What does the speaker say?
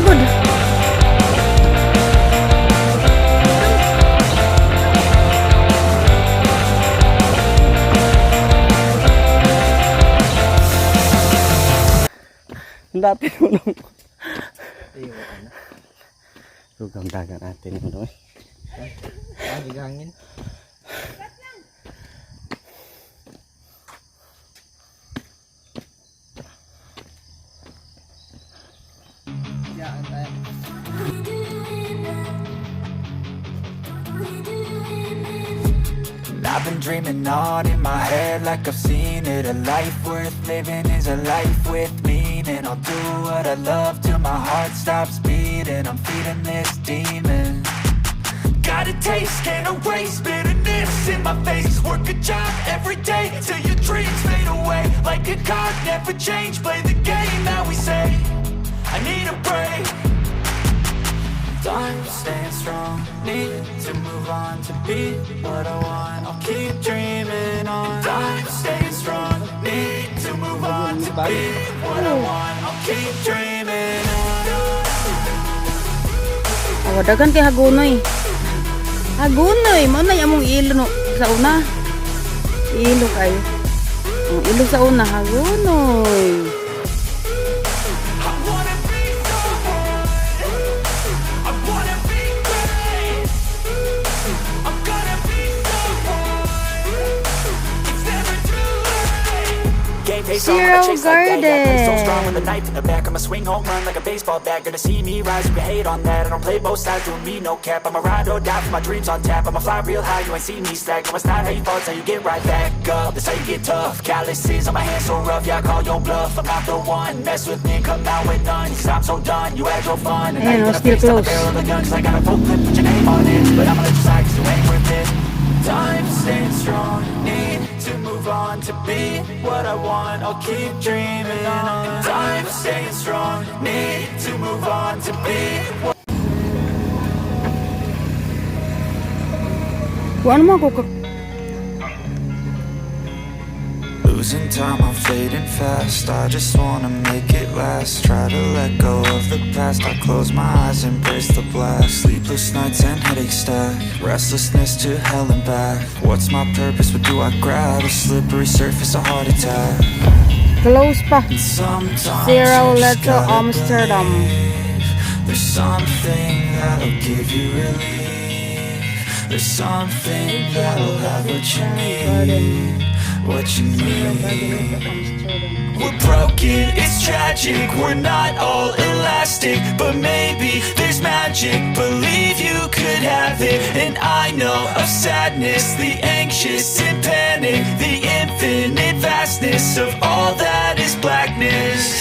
good. Dati mo nung lugang dagat natin ito eh. Gigangin. I've been dreaming on in my head like I've seen it. A life worth living is a life with meaning. I'll do what I love till my heart stops beating. I'm feeding this demon. Got a taste, can't erase bitterness in my face. Work a job every day till your dreams fade away. Like a card, never change, play the game that we say. I need a break. I'm staying strong, need to move on to be what I want. I'll keep dreaming on. I'm staying strong, need to move on to be what I want. I'll keep dreaming on. Dagan kay Hagunoy. Hagunoy, mo na among ilo no sa una. Ilo kayo. Ang ilo sa una, Hagunoy. Zero Garden. So strong with a knife in the back. I'ma swing home run like a baseball bat. Gonna see me rise, you can hate on that. I don't play both sides, doing me no cap. I'ma ride or die for my dreams on tap. I'ma fly real high, you ain't see me slack. No, it's not how you fall, it's how you get right back up. That's how you get tough. Calluses on my hands so rough, yeah, I call your bluff. I'm not the one, mess with me and come out with none. Cause I'm so done, you had your fun. And now you're gonna face on the barrel of the gun. Cause I got a full clip, put your name on it. But I'ma let you slide, cause you ain't worth it. Time staying strong, need to move on to be what I want. I'll keep dreaming on. Time staying strong, need to move on to be what Kuan mo ko losing time, I'm fading fast. I just wanna make it last. Try to let go of the past. I close my eyes, embrace the blast. Sleepless nights and headaches stack. Restlessness to hell and back. What's my purpose? What do I grab? A slippery surface, a heart attack. close pa. Sometimes Zero you just Letter gotta Amsterdam. believe there's something that'll give you relief. There's something that'll have what you need. What you need. We're broken, it's tragic. We're not all elastic, but maybe there's magic. Believe you could have it. And I know of sadness, the anxious and panic, the infinite vastness of all that is blackness.